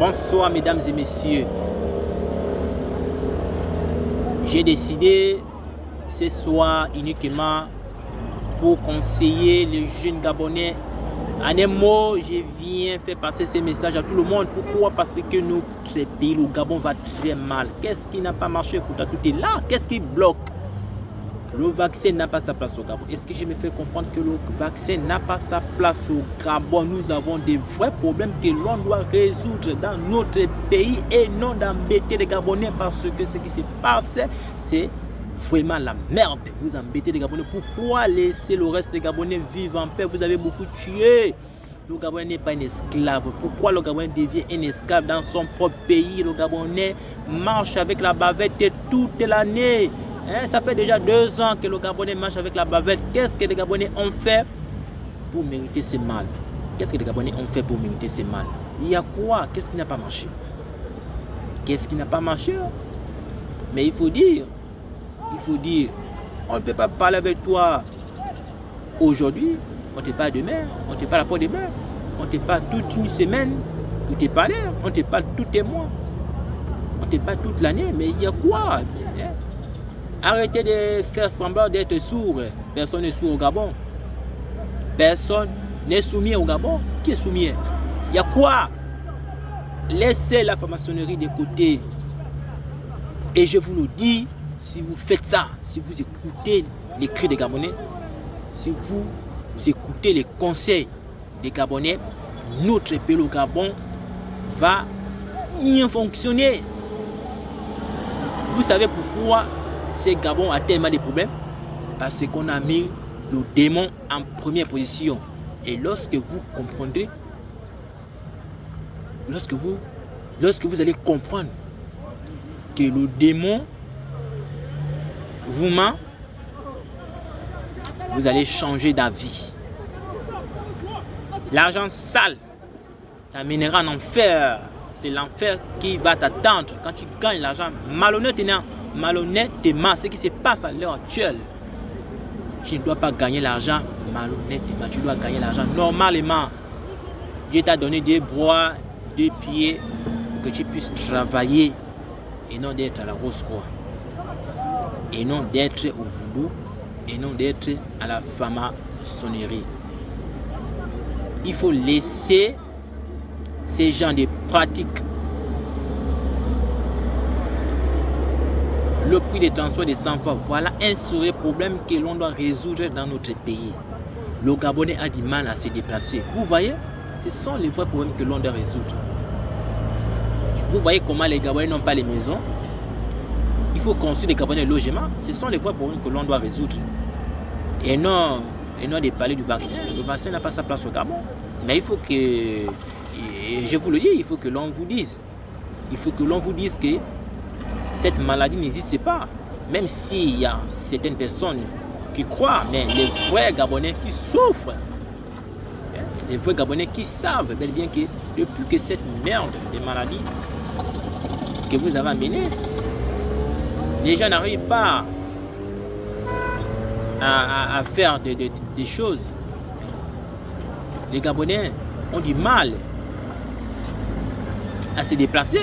Bonsoir mesdames et messieurs. J'ai décidé ce soir uniquement pour conseiller les jeunes Gabonais. En un mot, je viens faire passer ces messages à tout le monde. Pourquoi? Parce que notre pays, le Gabon, va très mal. Qu'est-ce qui n'a pas marché? Écoute, tout est là. Qu'est-ce qui bloque? Le vaccin n'a pas sa place au Gabon. Est-ce que je me fais comprendre que le vaccin n'a pas sa place au Gabon? Nous avons des vrais problèmes que l'on doit résoudre dans notre pays et non d'embêter les Gabonais, parce que ce qui se passe, c'est vraiment la merde. Vous embêtez les Gabonais. Pourquoi laisser le reste des Gabonais vivre en paix? Vous avez beaucoup tué. Le Gabonais n'est pas un esclave. Pourquoi le Gabonais devient un esclave dans son propre pays? Le Gabonais marche avec la bavette toute l'année. Ça fait déjà 2 ans que le Gabonais marche avec la bavette. Qu'est-ce que les Gabonais ont fait pour mériter ce mal? Qu'est-ce que les Gabonais ont fait pour mériter ce mal? Il y a quoi? Qu'est-ce qui n'a pas marché? Qu'est-ce qui n'a pas marché? Mais il faut dire, on ne peut pas parler avec toi aujourd'hui, on te parle demain, on te parle après demain, on te parle toute une semaine, on te parle, on te parle tout un mois, on te parle toute l'année, mais il y a quoi? Arrêtez de faire semblant d'être sourd. Personne n'est sourd au Gabon. Personne n'est soumis au Gabon. Qui est soumis? Il y a quoi? Laissez la franc-maçonnerie de côté. Et je vous le dis, si vous faites ça, si vous écoutez les cris des Gabonais, si vous écoutez les conseils des Gabonais, notre pays, le Gabon, va bien fonctionner. Vous savez pourquoi ce Gabon a tellement de problèmes? Parce qu'on a mis le démon en première position. Et lorsque vous comprendrez, lorsque vous allez comprendre que le démon vous ment, vous allez changer d'avis. L'argent sale t'amènera en enfer. C'est l'enfer qui va t'attendre quand tu gagnes l'argent malhonnêtement. Ce qui se passe à l'heure actuelle. Tu ne dois pas gagner l'argent malhonnêtement. Tu dois gagner l'argent normalement. Dieu t'a donné 2 bras, 2 pieds pour que tu puisses travailler et non d'être à la rose-croix. Et non d'être au voodoo. Et non d'être à la franc-maçonnerie. Il faut laisser ces gens de pratiques. Le prix des transports des 100 fois, voilà un sérieux problème que l'on doit résoudre dans notre pays. Le Gabonais a du mal à se déplacer. Vous voyez, ce sont les vrais problèmes que l'on doit résoudre. Vous voyez comment les Gabonais n'ont pas les maisons. Il faut construire des Gabonais logements. Ce sont les vrais problèmes que l'on doit résoudre. Et non de parler du vaccin. Le vaccin n'a pas sa place au Gabon. Mais il faut que, je vous le dis, il faut que l'on vous dise. Il faut que l'on vous dise que cette maladie n'existe pas. Même s'il y a certaines personnes qui croient, mais les vrais Gabonais qui souffrent, les vrais Gabonais qui savent bel et bien que depuis que cette merde de maladie que vous avez amenée, les gens n'arrivent pas à faire des choses. Les Gabonais ont du mal à se déplacer.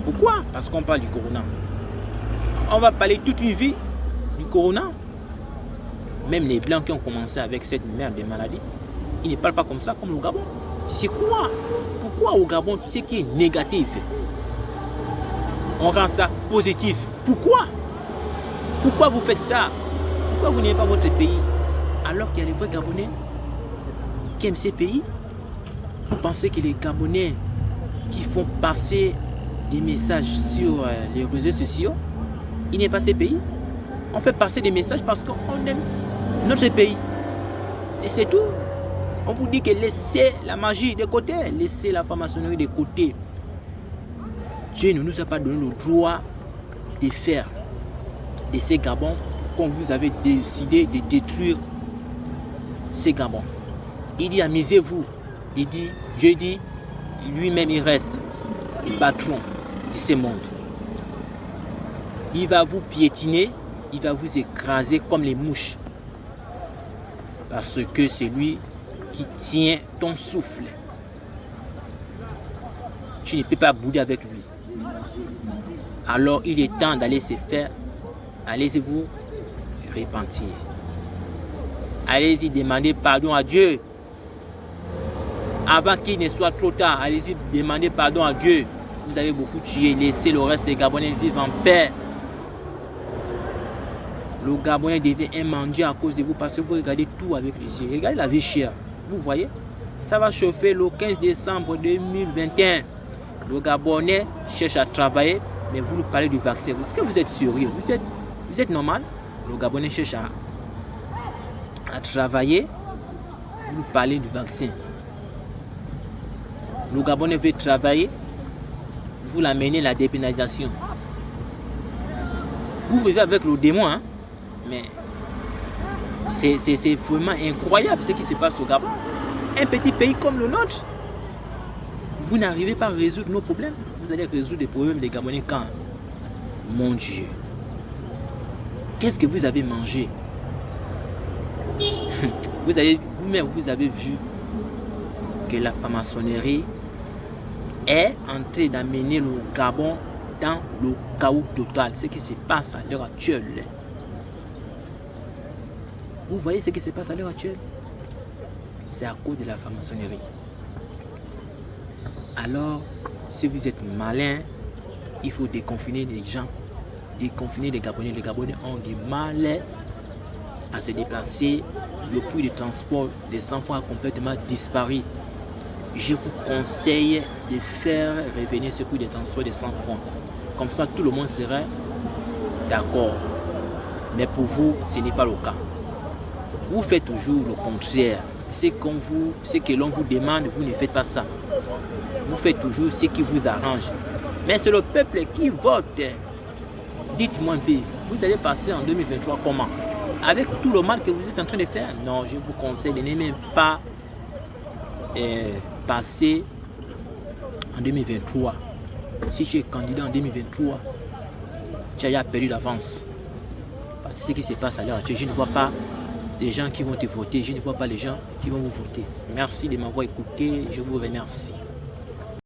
Pourquoi? Parce qu'on parle du corona. On va parler toute une vie du corona. Même les Blancs qui ont commencé avec cette merde de maladie, ils ne parlent pas comme ça, comme le Gabon. C'est quoi? Pourquoi au Gabon, ce qui est négatif, on rend ça positif? Pourquoi? Pourquoi vous faites ça? Pourquoi vous n'aimez pas votre pays? Alors qu'il y a les vrais Gabonais qui aiment ces pays. Vous pensez que les Gabonais qui font passer des messages sur les réseaux sociaux, ils n'aiment pas ces pays? On fait passer des messages parce qu'on aime notre pays. Et c'est tout. On vous dit que laissez la magie de côté, laissez la franc-maçonnerie de côté. Dieu ne nous a pas donné le droit de faire de ces Gabons quand vous avez décidé de détruire ces Gabons. Il dit amusez-vous. Il dit, Dieu dit, lui-même il reste le patron de ce monde. Il va vous piétiner, il va vous écraser comme les mouches. Parce que c'est lui qui tient ton souffle. tu ne peux pas bouder avec lui. Alors il est temps d'aller se faire, allez-y vous repentir. Allez-y demander pardon à Dieu. Avant qu'il ne soit trop tard, allez-y demander pardon à Dieu. Vous avez beaucoup tué, laissez le reste des Gabonais vivre en paix. Le Gabonais devient un mendiant à cause de vous parce que vous regardez tout avec les yeux. Regardez la vie chère. Vous voyez, ça va chauffer le 15 décembre 2021. Le Gabonais cherche à travailler, mais vous nous parlez du vaccin. Est-ce que vous êtes sérieux? Vous êtes normal? Le Gabonais cherche à travailler, vous nous parlez du vaccin. Le Gabonais veut travailler, vous l'amenez à la dépénalisation. Vous vivez avec le démon, hein? Mais c'est vraiment incroyable ce qui se passe au Gabon. Un petit pays comme le nôtre, vous n'arrivez pas à résoudre nos problèmes. Vous allez résoudre les problèmes des Gabonais quand? Mon Dieu. Qu'est-ce que vous avez mangé? Vous-même, vous avez vu que la franc-maçonnerie est en train d'amener le Gabon dans le chaos total. Ce qui se passe à l'heure actuelle. Vous voyez ce qui se passe à l'heure actuelle? C'est à cause de la franc-maçonnerie. Alors, si vous êtes malin, il faut déconfiner les gens, déconfiner les Gabonais. Les Gabonais ont du mal à se déplacer. Le prix de transport des enfants a complètement disparu. Je vous conseille de faire revenir ce prix de transport des enfants. Comme ça, tout le monde serait d'accord. Mais pour vous, ce n'est pas le cas. Vous faites toujours le contraire. Ce que l'on vous demande, vous ne faites pas ça. Vous faites toujours ce qui vous arrange. Mais c'est le peuple qui vote. Dites-moi un peu, vous allez passer en 2023 comment? Avec tout le mal que vous êtes en train de faire? Non, je vous conseille de ne même pas passer en 2023. Si tu es candidat en 2023, tu as déjà perdu d'avance. Parce que ce qui se passe à l'heure actuelle, je ne vois pas les gens qui vont te voter, je ne vois pas les gens qui vont vous voter. Merci de m'avoir écouté, je vous remercie.